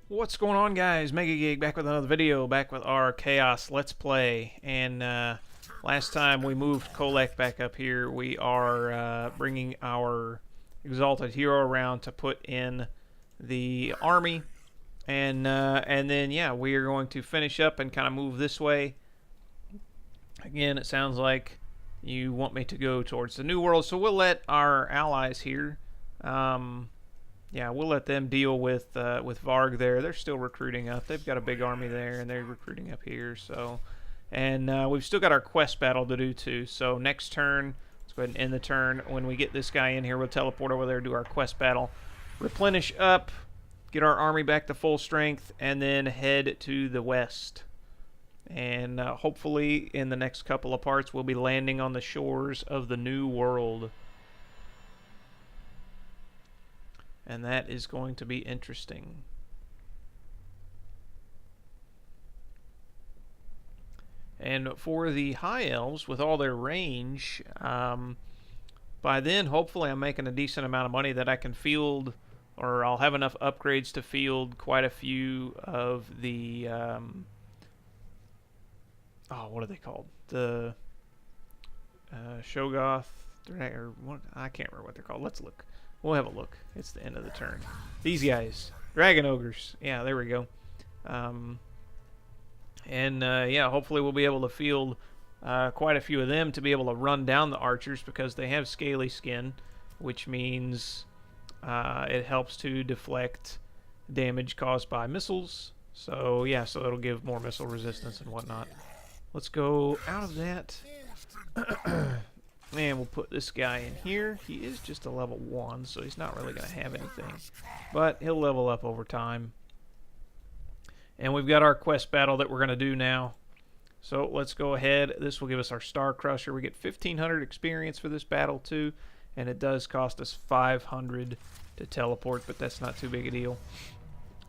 What's going on, guys? MegaGig back with another video, back with our Chaos Let's Play. And last time we moved Kholek back up here, we are bringing our Exalted Hero around to put in the army. And then, yeah, we are going to finish up and kind of move this way. Again, it sounds like you want me to go towards the New World, so we'll let our allies here... yeah, we'll let them deal with Varg there. They're still recruiting up. They've got a big army there, and they're recruiting up here. So, and we've still got our quest battle to do too. So next turn, let's go ahead and end the turn. When we get this guy in here, we'll teleport over there, do our quest battle, replenish up, get our army back to full strength, and then head to the west. And hopefully, in the next couple of parts, we'll be landing on the shores of the New World. And that is going to be interesting. And for the High Elves, with all their range, by then, hopefully I'm making a decent amount of money that I can field, or I'll have enough upgrades to field quite a few of the, oh, what are they called? The Shogoth, or what? I can't remember what they're called. Let's look. We'll have a look. It's the end of the turn. These guys. Dragon Ogres. Yeah, there we go. Yeah, hopefully we'll be able to field quite a few of them to be able to run down the archers because they have scaly skin, which means it helps to deflect damage caused by missiles. So, yeah, so it'll give more missile resistance and whatnot. Let's go out of that. And we'll put this guy in here. He is just a level 1, so he's not really going to have anything. But he'll level up over time. And we've got our quest battle that we're going to do now. So let's go ahead. This will give us our STARCRUSHER. We get 1,500 experience for this battle too. And it does cost us 500 to teleport, but that's not too big a deal.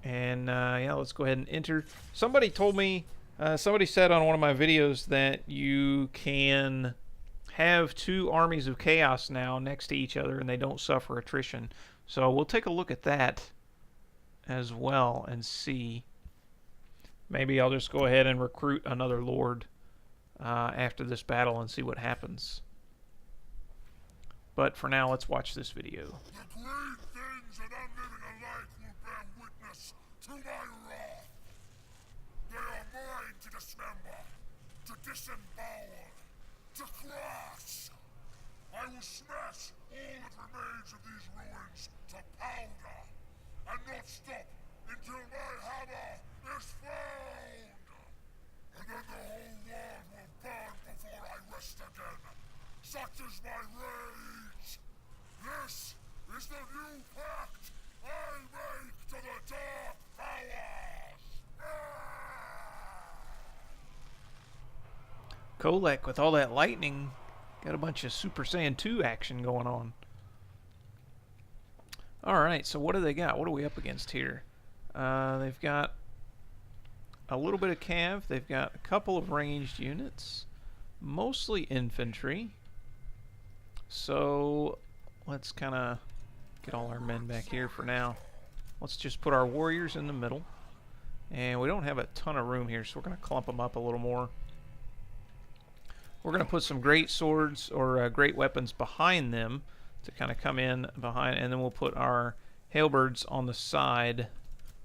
And yeah, let's go ahead and enter. Somebody told me, somebody said on one of my videos that you can... have two armies of chaos now next to each other and they don't suffer attrition. So we'll take a look at that as well and see. Maybe I'll just go ahead and recruit another lord after this battle and see what happens. But for now, let's watch this video. The great things and unliving alike will bear witness to my wrath. They are mine to dismember, to disembowel, to crush. I will smash all that remains of these ruins to powder, and not stop until my hammer is found. And then the whole world will burn before I rest again. Such is my rage. This is the new pact I make to the dark powers. Kholek, with all that lightning, got a bunch of Super Saiyan 2 action going on. Alright, so what do they got? What are we up against here? They've got a little bit of cav. They've got a couple of ranged units. Mostly infantry. So, let's kind of get all our men back here for now. Let's just put our warriors in the middle. And we don't have a ton of room here, so we're going to clump them up a little more. We're going to put some great swords or great weapons behind them to kind of come in behind, and then we'll put our halberds on the side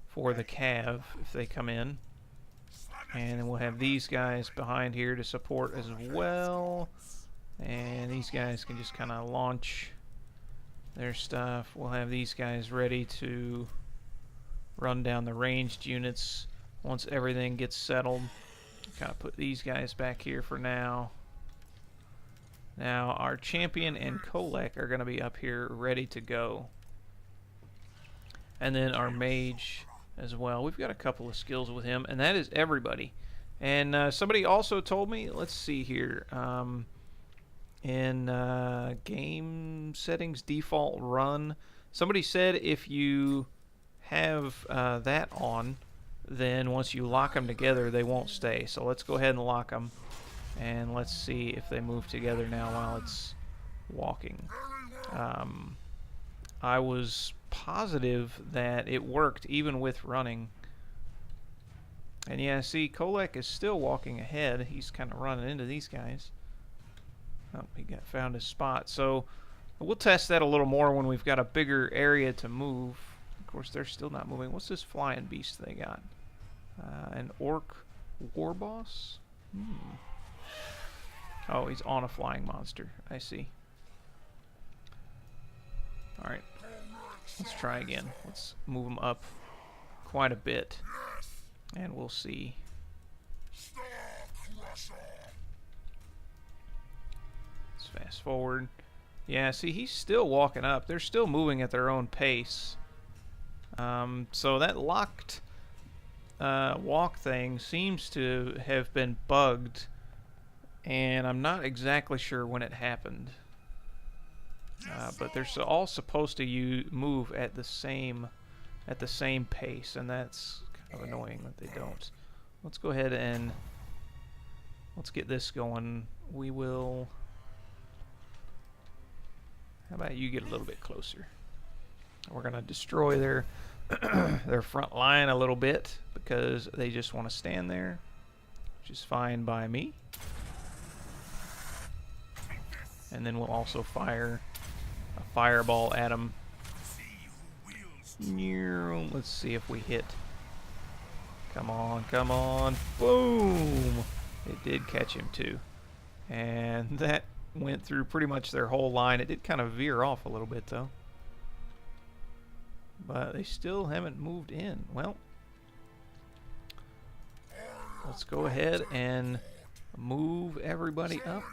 for the cav if they come in. And then we'll have these guys behind here to support as well. And these guys can just kind of launch their stuff. We'll have these guys ready to run down the ranged units once everything gets settled. Kind of put these guys back here for now. Now, our champion and Kholek are going to be up here ready to go. And then our mage as well. We've got a couple of skills with him, and that is everybody. And somebody also told me, let's see here, in game settings default run, somebody said if you have that on, then once you lock them together, they won't stay. So let's go ahead and lock them. And let's see if they move together now while it's walking. I was positive that it worked even with running. And yeah, see, Kholek is still walking ahead. He's kind of running into these guys. Oh, he found his spot. So we'll test that a little more when we've got a bigger area to move. Of course, they're still not moving. What's this flying beast they got? An orc war boss? Oh, he's on a flying monster. I see. Alright. Let's try again. Let's move him up quite a bit. And we'll see. STARCRUSHER. Let's fast forward. Yeah, see, he's still walking up. They're still moving at their own pace. So that locked walk thing seems to have been bugged, and I'm not exactly sure when it happened. But they're all supposed to move at the same pace, and that's kind of annoying that they don't. Let's go ahead and let's get this going. We will. How about you get a little bit closer? We're gonna destroy their their front line a little bit because they just want to stand there, which is fine by me. And then we'll also fire a fireball at them. Let's see if we hit. Come on, come on. Boom! It did catch him too. And that went through pretty much their whole line. It did kind of veer off a little bit though. But they still haven't moved in. Well, let's go ahead and move everybody up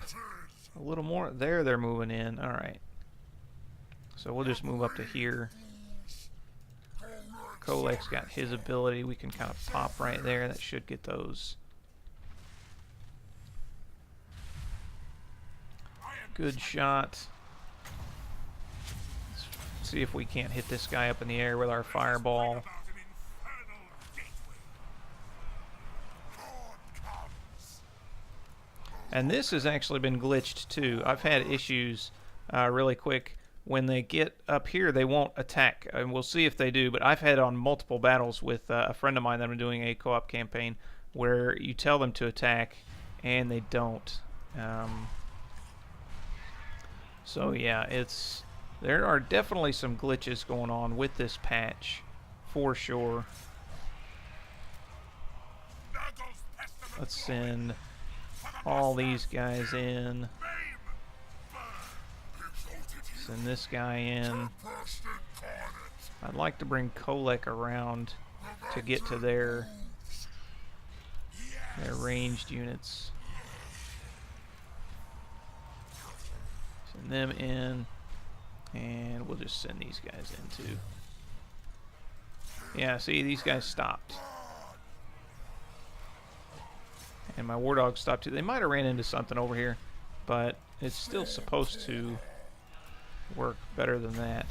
a little more. There, they're moving in. Alright. So we'll just move up to here. Kholek's got his ability. We can kind of pop right there. That should get those. Good shot. Let's see if we can't hit this guy up in the air with our fireball. And this has actually been glitched too. I've had issues really quick. When they get up here, they won't attack. And we'll see if they do, but I've had on multiple battles with a friend of mine that I'm doing a co-op campaign where you tell them to attack and they don't. So yeah, there are definitely some glitches going on with this patch, for sure. Let's send all these guys in. Send this guy in. I'd like to bring Kholek around to get to their ranged units. Send them in, and we'll just send these guys in too. Yeah, see, these guys stopped. And my war dog stopped too. They might have ran into something over here, but it's still supposed to work better than that.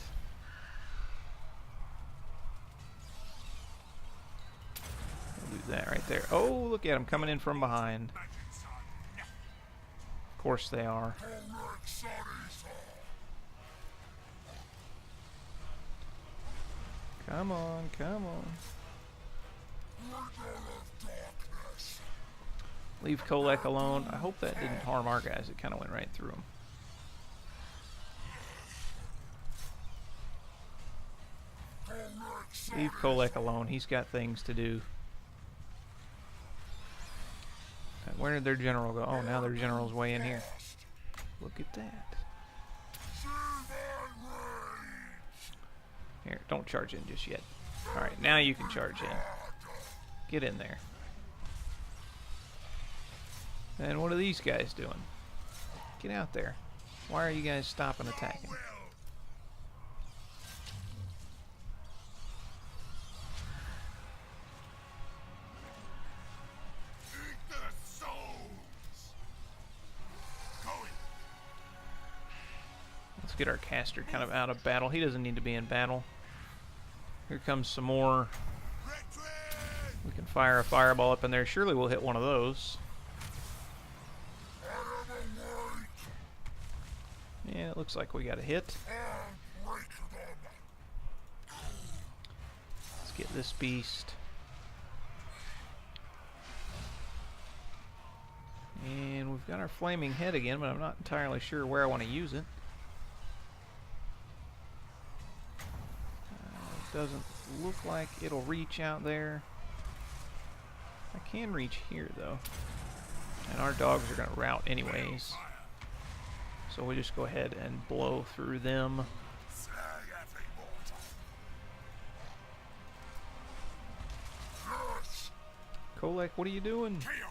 We'll do that right there. Oh, look at them coming in from behind. Of course they are. Come on, come on. Leave Kholek alone. I hope that didn't harm our guys. It kind of went right through them. Leave Kholek alone. He's got things to do. Where did their general go? Oh, now their general's way in here. Look at that. Here, don't charge in just yet. Alright, now you can charge in. Get in there. And what are these guys doing? Get out there. Why are you guys stopping attacking? Let's get our caster kind of out of battle. He doesn't need to be in battle. Here comes some more. We can fire a fireball up in there. Surely we'll hit one of those. Yeah, it looks like we got a hit. Let's get this beast. And we've got our flaming head again, but I'm not entirely sure where I want to use it. Doesn't look like it'll reach out there. I can reach here though. And our dogs are going to rout anyways. So we'll just go ahead and blow through them. Kholek, what are you doing? You're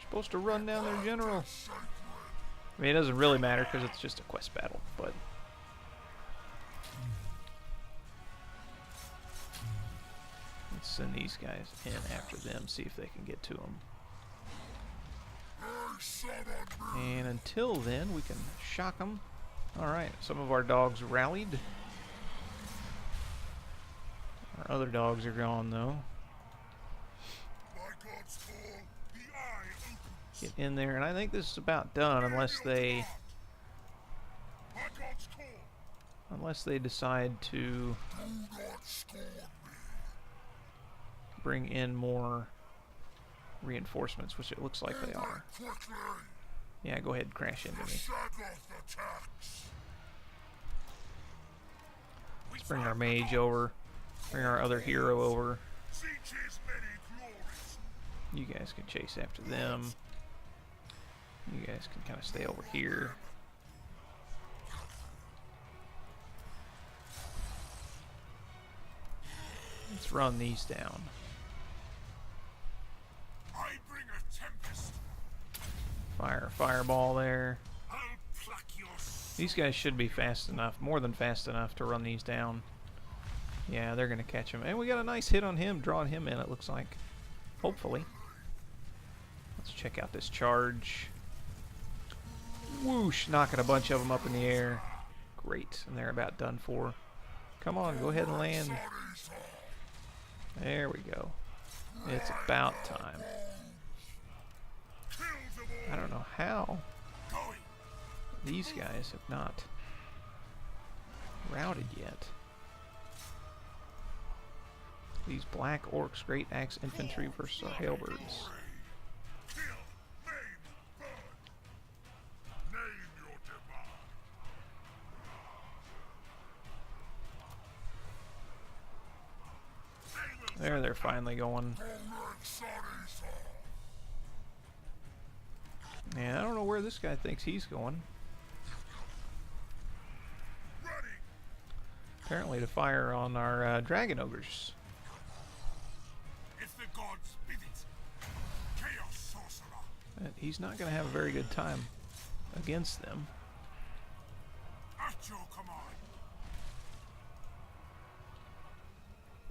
supposed to run down their general. I mean, it doesn't really matter because it's just a quest battle, but... let's send these guys in after them, see if they can get to them. And until then, we can shock them. Alright, some of our dogs rallied. Our other dogs are gone, though. Get in there, and I think this is about done, unless they decide to bring in more reinforcements, which it looks like they are. Yeah, go ahead and crash into me. Let's bring our mage over, bring our other hero over. You guys can chase after them. You guys can kind of stay over here. Let's run these down. Fire a fireball there. These guys should be fast enough, more than fast enough to run these down. Yeah, they're going to catch him. And we got a nice hit on him, drawing him in, it looks like. Hopefully. Let's check out this charge. Whoosh, knocking a bunch of them up in the air. Great, and they're about done for. Come on, go ahead and land. There we go. It's about time. I don't know how these guys have not routed yet. These black orcs, great axe infantry versus our halberds. There, they're finally going. Yeah, I don't know where this guy thinks he's going. Apparently to fire on our dragon ogres. But he's not going to have a very good time against them.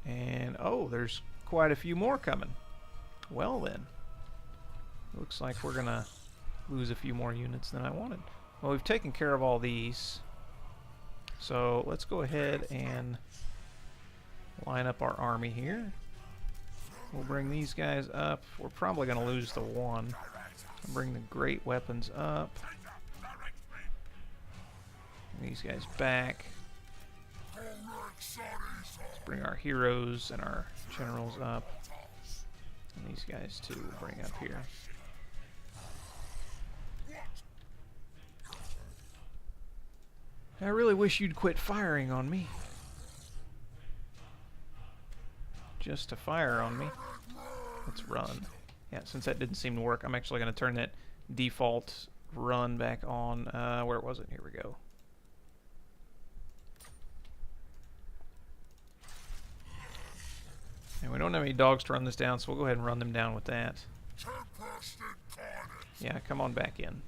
And, oh, there's quite a few more coming. Well then. Looks like we're going to lose a few more units than I wanted. Well, we've taken care of all these. So let's go ahead and line up our army here. We'll bring these guys up. We're probably going to lose the one. I'll bring the great weapons up. Bring these guys back. Let's bring our heroes and our generals up. And these guys too we'll bring up here. I really wish you'd quit firing on me. Just to fire on me. Let's run. Yeah, since that didn't seem to work, I'm actually going to turn that default run back on. Where was it? Here we go. And we don't have any dogs to run this down, so we'll go ahead and run them down with that. Yeah, come on back in.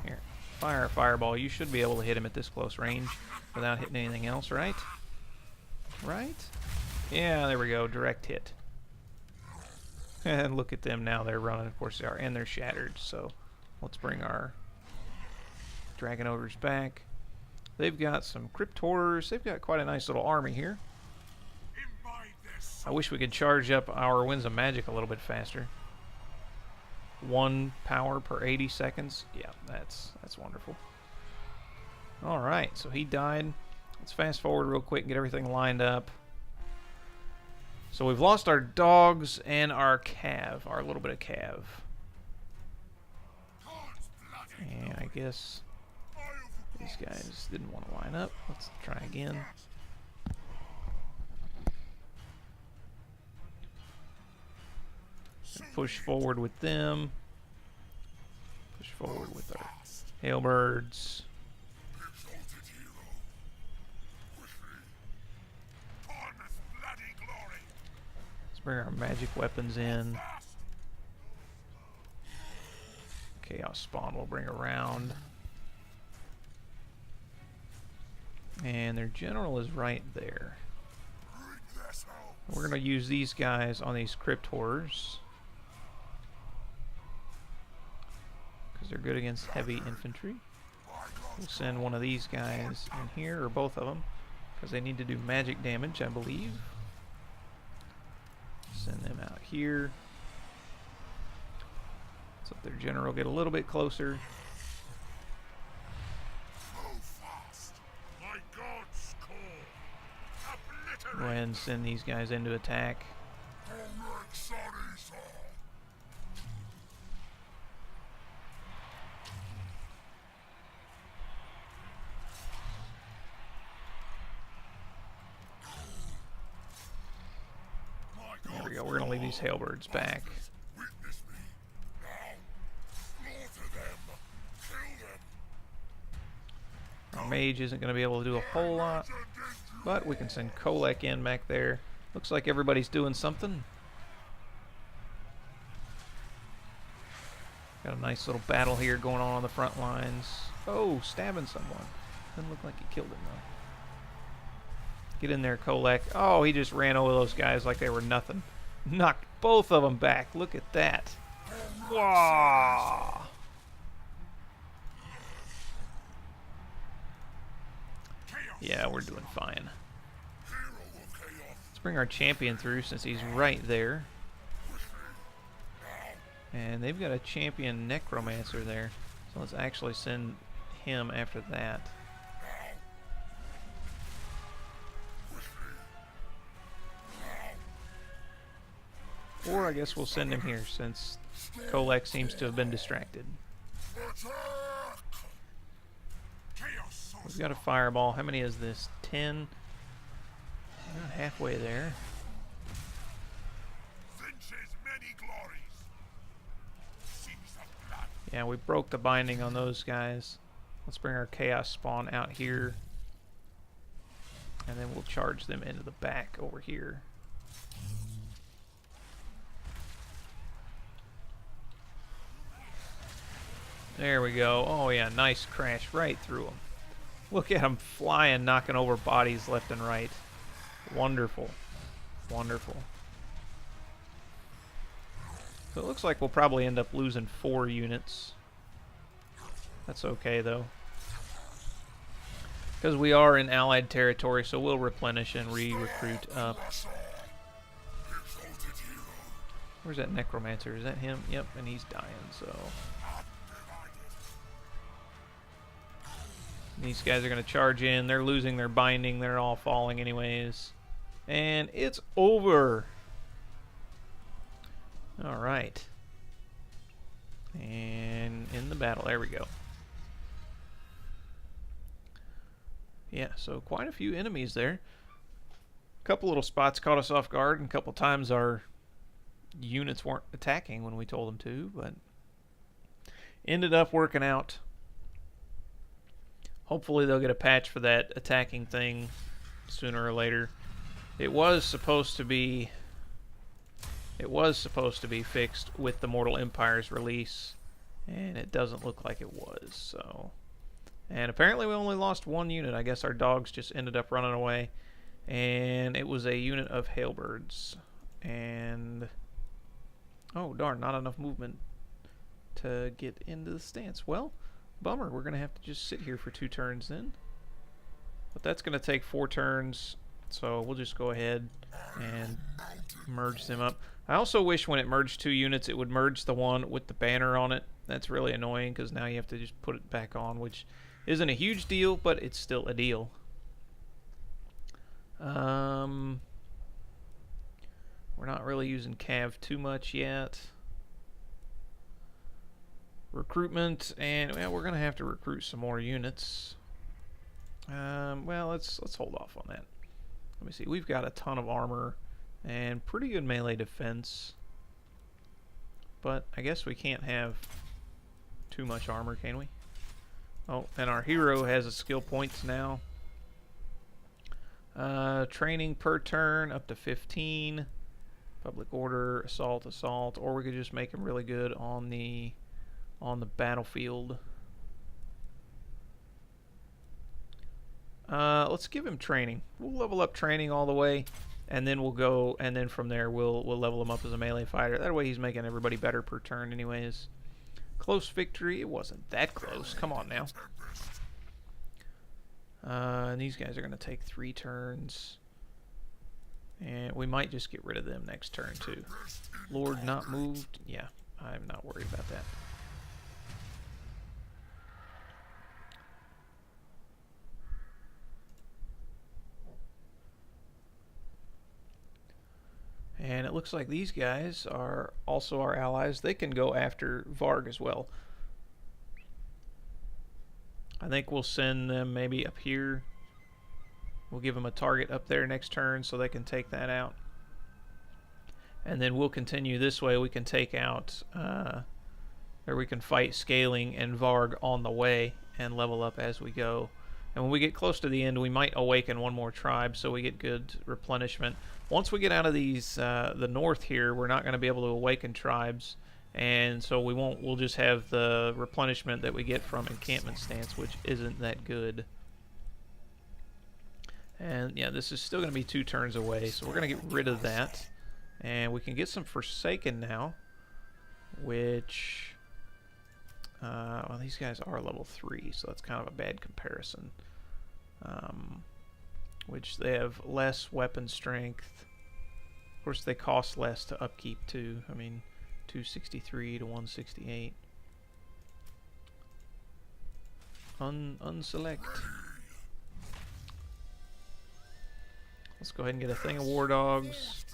Here, fire a fireball. You should be able to hit him at this close range without hitting anything else, right? Right? Yeah, there we go. Direct hit. And look at them now. They're running. Of course they are. And they're shattered. So let's bring our dragon ogres back. They've got some crypt horrors. They've got quite a nice little army here. I wish we could charge up our winds of magic a little bit faster. 1 power per 80 seconds. Yeah, that's wonderful. Alright, so he died. Let's fast forward real quick and get everything lined up. So we've lost our dogs and our cav, our little bit of cav. And I guess these guys didn't want to line up. Let's try again. Push forward with them. Push forward with our halberds. Let's bring our magic weapons in. Chaos spawn will bring around. And their general is right there. We're going to use these guys on these crypt horrors, because they're good against heavy infantry. We'll send one of these guys in here, or both of them, because they need to do magic damage, I believe. Send them out here. So their general get a little bit closer. Go ahead and send these guys in to attack. There we go. We're going to leave these halberds back. Our mage isn't going to be able to do a whole lot, but we can send Kholek in back there. Looks like everybody's doing something. Got a nice little battle here going on the front lines. Oh, stabbing someone. Doesn't look like he killed him though. Get in there, Kholek. Oh, he just ran over those guys like they were nothing. Knocked both of them back. Look at that. Wow. Yeah, we're doing fine. Let's bring our champion through since he's right there. And they've got a champion necromancer there. So let's actually send him after that. Or I guess we'll send him here since Kholek seems to have been distracted. We've got a fireball. How many is this? 10? Not halfway there. Yeah, we broke the binding on those guys. Let's bring our chaos spawn out here. And then we'll charge them into the back over here. There we go. Oh yeah, nice crash right through them. Look at them flying, knocking over bodies left and right. Wonderful. Wonderful. So it looks like we'll probably end up losing 4 units. That's okay though, because we are in allied territory, so we'll replenish and re-recruit up. Where's that necromancer? Is that him? Yep, and he's dying, so... These guys are going to charge in. They're losing their binding. They're all falling anyways. And it's over. Alright. And in the battle. There we go. Yeah, so quite a few enemies there. A couple little spots caught us off guard, and a couple times our units weren't attacking when we told them to, but ended up working out. Hopefully they'll get a patch for that attacking thing sooner or later. It was supposed to be fixed with the Mortal Empire's release, and it doesn't look like it was. So, and apparently we only lost 1 unit. I guess our dogs just ended up running away, and it was a unit of halberds. And oh darn, not enough movement to get into the stance. Well, bummer. We're gonna have to just sit here for 2 turns then. But that's gonna take 4 turns, so we'll just go ahead and merge them up. I also wish when it merged 2 units, it would merge the one with the banner on it. That's really annoying because now you have to just put it back on, which isn't a huge deal, but it's still a deal. We're not really using Cav too much yet. Recruitment, and well, we're gonna have to recruit some more units. Well, let's hold off on that. Let me see. We've got a ton of armor and pretty good melee defense, but I guess we can't have too much armor, can we? Oh, and our hero has a skill points now. Training per turn up to 15. Public order, assault, or we could just make him really good on the battlefield. Let's give him training. We'll level up training all the way, and then we'll go, and then from there we'll level him up as a melee fighter. That way he's making everybody better per turn anyways. Close victory. It wasn't that close. Come on now. And these guys are going to take 3 turns. And we might just get rid of them next turn too. Lord not moved. Yeah, I'm not worried about that. And it looks like these guys are also our allies. They can go after Varg as well. I think we'll send them maybe up here. We'll give them a target up there next turn so they can take that out. And then we'll continue this way. We can take out, or we can fight Scaling and Varg on the way and level up as we go. And when we get close to the end, we might awaken one more tribe so we get good replenishment. Once we get out of these, the north here, we're not going to be able to awaken tribes. And so we won't, we'll just have the replenishment that we get from encampment stance, which isn't that good. And yeah, this is still going to be 2 turns away, so we're going to get rid of that. And we can get some Forsaken now, which, well, these guys are level 3, so that's kind of a bad comparison. Which they have less weapon strength. Of course, they cost less to upkeep too. I mean, 263 to 168. Unselect. Let's go ahead and get a thing of war dogs.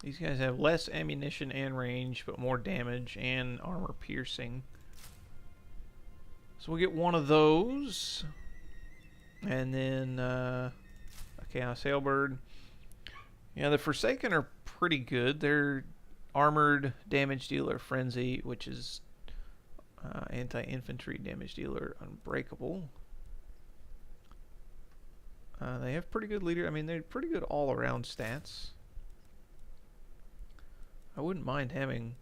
These guys have less ammunition and range, but more damage and armor piercing. So we'll get one of those. And then a Chaos Halberd. Yeah, the Forsaken are pretty good. They're armored damage dealer Frenzy, which is anti-infantry damage dealer Unbreakable. They have pretty good leader. I mean, they're pretty good all-around stats. I wouldn't mind having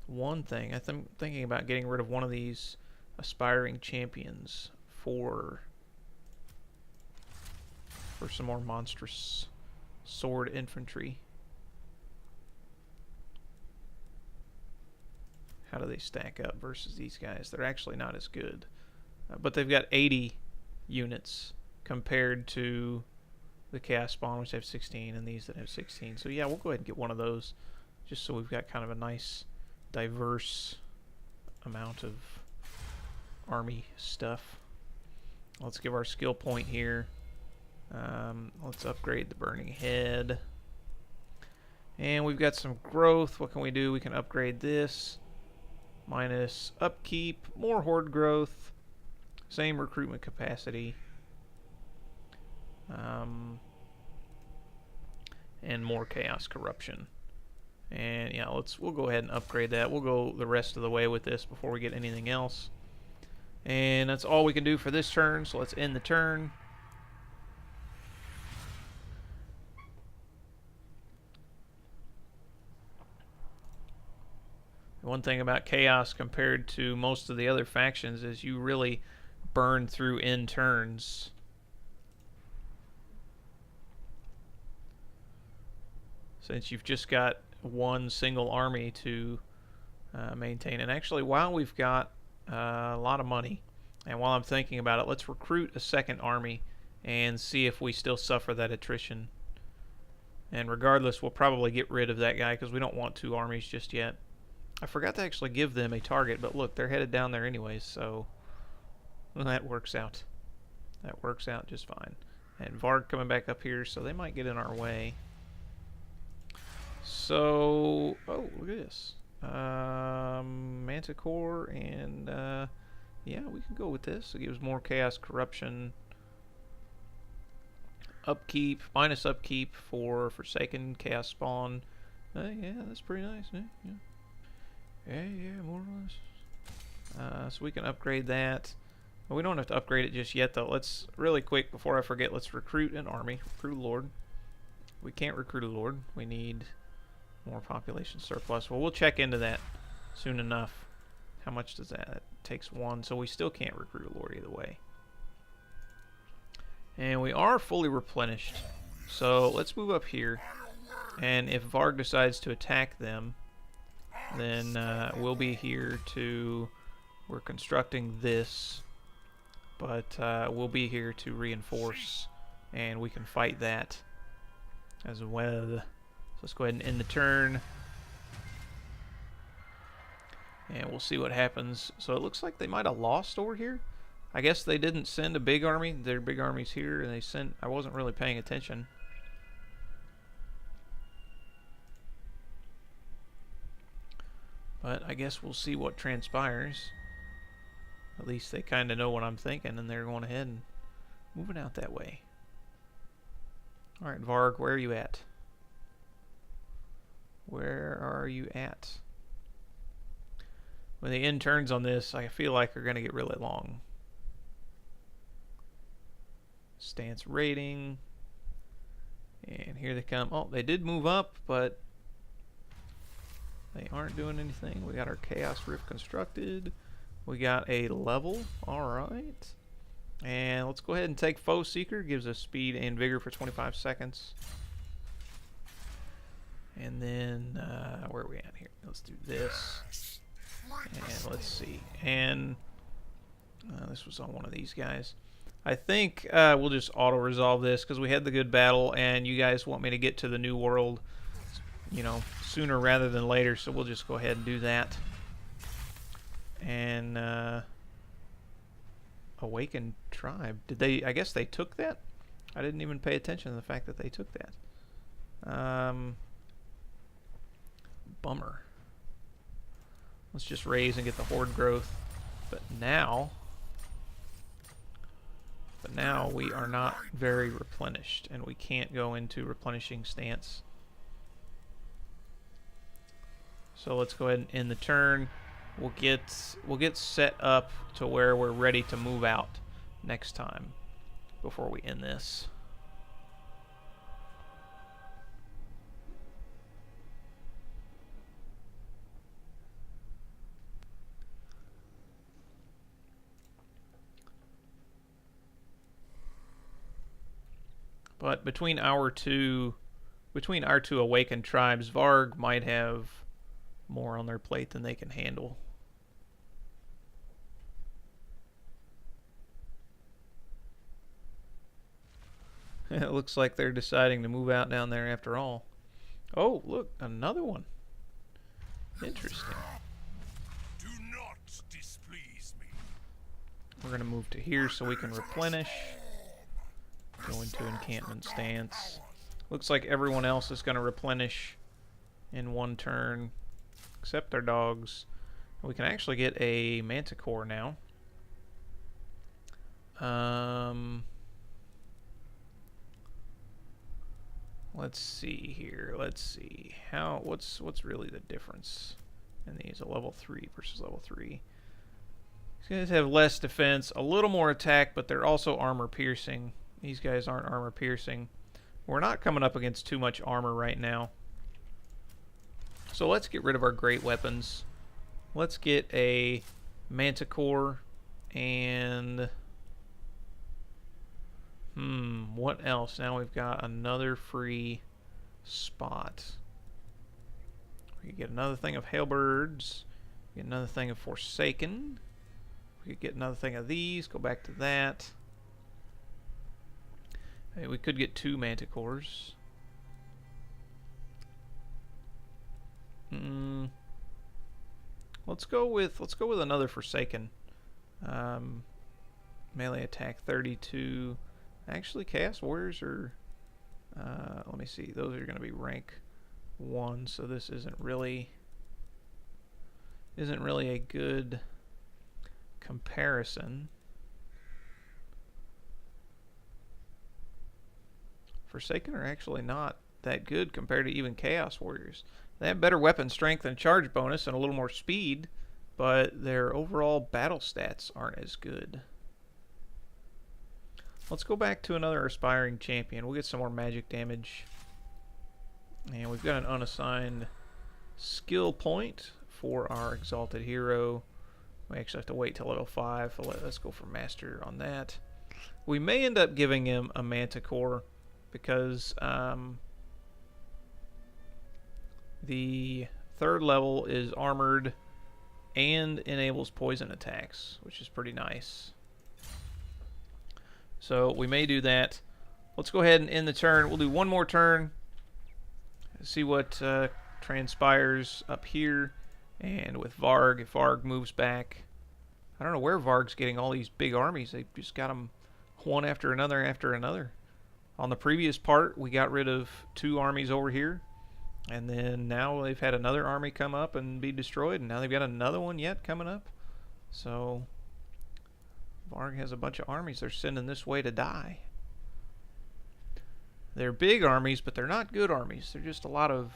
one thing. I'm thinking about getting rid of one of these aspiring champions for some more monstrous sword infantry. How do they stack up versus these guys? They're actually not as good. But they've got 80 units compared to the Chaos Spawn, which have 16, and these that have 16. So yeah, we'll go ahead and get one of those, just so we've got kind of a nice, diverse amount of army stuff. Let's give our skill point here. Let's upgrade the Burning Head. And we've got some growth. What can we do? We can upgrade this. Minus upkeep, more horde growth, same recruitment capacity, and more chaos corruption. And yeah, we'll go ahead and upgrade that. We'll go the rest of the way with this before we get anything else. And that's all we can do for this turn, so let's end the turn. One thing about Chaos compared to most of the other factions is you really burn through in turns. Since you've just got one single army to maintain. And actually, while we've got a lot of money, and while I'm thinking about it, let's recruit a second army and see if we still suffer that attrition. And regardless, we'll probably get rid of that guy because we don't want 2 armies just yet. I forgot to actually give them a target, but look, they're headed down there anyways, so that works out. That works out just fine. And Varg coming back up here, so they might get in our way. So, oh, look at this. Manticore, and yeah, we can go with this. It gives more chaos corruption. Upkeep, minus upkeep for Forsaken Chaos Spawn. Yeah, that's pretty nice. Yeah, more or less. So we can upgrade that. Well, we don't have to upgrade it just yet, though. Let's, really quick, before I forget, let's recruit an army. Recruit a lord. We can't recruit a lord. We need more population surplus. Well, we'll check into that soon enough. How much does that? It takes 1, so we still can't recruit a lord either way. And we are fully replenished. So let's move up here. And if Varg decides to attack them, then we'll be here to... We're constructing this, but we'll be here to reinforce, and we can fight that as well. So let's go ahead and end the turn. And we'll see what happens. So it looks like they might have lost over here. I guess they didn't send a big army. Their big army's here, and they sent... I wasn't really paying attention. But I guess we'll see what transpires. At least they kind of know what I'm thinking, and they're going ahead and moving out that way. Alright, Varg, where are you at? Where are you at? When the end turns on this, I feel like they're going to get really long. Stance rating. And here they come. Oh, they did move up, but they aren't doing anything. We got our Chaos Rift constructed. We got a level. Alright. And let's go ahead and take Foe Seeker. Gives us speed and vigor for 25 seconds. And then, where are we at here? Let's do this. And let's see. And this was on one of these guys. I think we'll just auto-resolve this because we had the good battle, and you guys want me to get to the new world, you know, sooner rather than later, so we'll just go ahead and do that. And Awakened Tribe. Did they... I guess they took that? I didn't even pay attention to the fact that they took that. Bummer. Let's just raise and get the horde growth. But now we are not very replenished, and we can't go into replenishing stance. So let's go ahead and end the turn. We'll get set up to where we're ready to move out next time before we end this. But between our two awakened tribes, Varg might have more on their plate than they can handle. It looks like they're deciding to move out down there after all. Oh, look, another one. Interesting. Do not displease me. We're going to move to here so we can replenish. Go into encampment stance. Looks like everyone else is going to replenish in one turn, except our dogs. We can actually get a manticore now. Let's see here. Let's see how. What's really the difference in these? A level 3 versus level 3. These guys have less defense, a little more attack, but they're also armor piercing. These guys aren't armor piercing. We're not coming up against too much armor right now. So let's get rid of our great weapons. Let's get a manticore and what else? Now we've got another free spot. We could get another thing of halberds. Get another thing of Forsaken. We could get another thing of these. Go back to that. Hey, we could get 2 manticores. Let's go with another Forsaken. Melee attack 32. Actually, Chaos Warriors are. Let me see. Those are going to be rank 1, so this isn't really a good comparison. Forsaken are actually not that good compared to even Chaos Warriors. They have better weapon strength and charge bonus and a little more speed, but their overall battle stats aren't as good. Let's go back to another Aspiring Champion. We'll get some more magic damage. And we've got an unassigned skill point for our Exalted Hero. We actually have to wait till level 5. So let's go for Master on that. We may end up giving him a Manticore because the 3rd level is armored and enables poison attacks, which is pretty nice. So we may do that. Let's go ahead and end the turn. We'll do one more turn. See what transpires up here. And with Varg, if Varg moves back. I don't know where Varg's getting all these big armies. They just got them one after another after another. On the previous part, we got rid of 2 armies over here. And then now they've had another army come up and be destroyed. And now they've got another one yet coming up. So Varg has a bunch of armies they're sending this way to die. They're big armies, but they're not good armies. They're just a lot of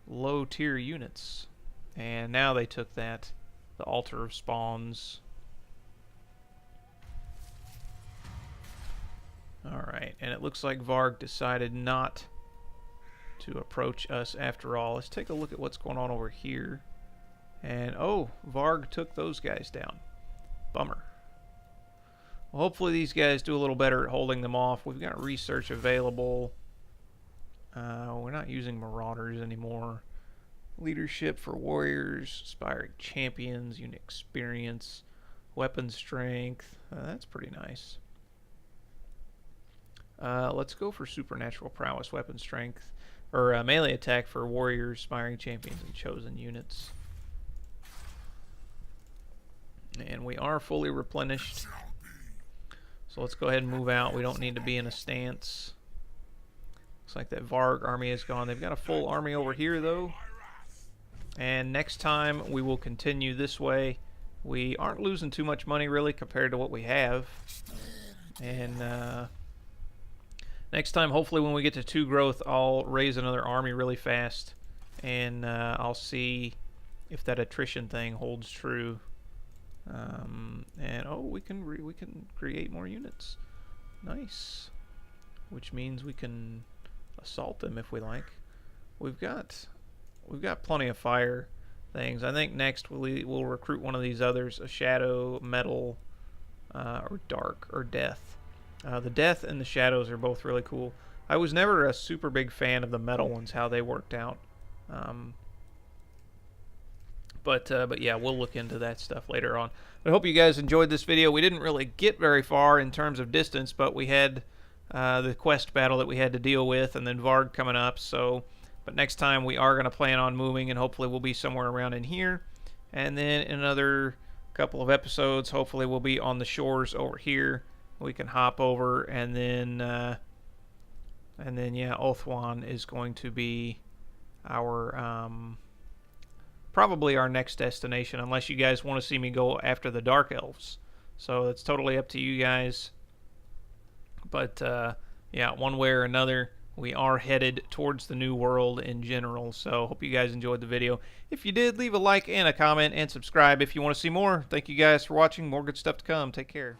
low tier units. And now they took that, the Altar of Spawns. Alright, and it looks like Varg decided not to approach us after all. Let's take a look at what's going on over here. And, oh, Varg took those guys down. Bummer. Well, hopefully these guys do a little better at holding them off. We've got research available. We're not using Marauders anymore. Leadership for Warriors, Aspiring Champions, unit experience, weapon strength. That's pretty nice. Let's go for Supernatural Prowess, weapon strength, or melee attack for Warriors, Aspiring Champions, and chosen units. And we are fully replenished. So let's go ahead and move out. We don't need to be in a stance. Looks like that Varg army is gone. They've got a full army over here, though. And next time we will continue this way. We aren't losing too much money, really, compared to what we have. And next time, hopefully when we get to 2 growth, I'll raise another army really fast. And I'll see if that attrition thing holds true. And oh, we can create more units. Nice. Which means we can assault them if we like. We've got plenty of fire things. I think next we'll recruit one of these others, a shadow, metal, or dark, or death. The death and the shadows are both really cool. I was never a super big fan of the metal ones, how they worked out. But yeah, we'll look into that stuff later on. I hope you guys enjoyed this video. We didn't really get very far in terms of distance, but we had the quest battle that we had to deal with, and then Varg coming up. So, but next time we are going to plan on moving, and hopefully we'll be somewhere around in here. And then in another couple of episodes, hopefully we'll be on the shores over here. We can hop over, and then yeah, Othwan is going to be our probably our next destination, unless you guys want to see me go after the Dark Elves. So it's totally up to you guys. But yeah, one way or another, we are headed towards the new world in general. So hope you guys enjoyed the video. If you did, leave a like and a comment and subscribe if you want to see more. Thank you guys for watching. More good stuff to come. Take care.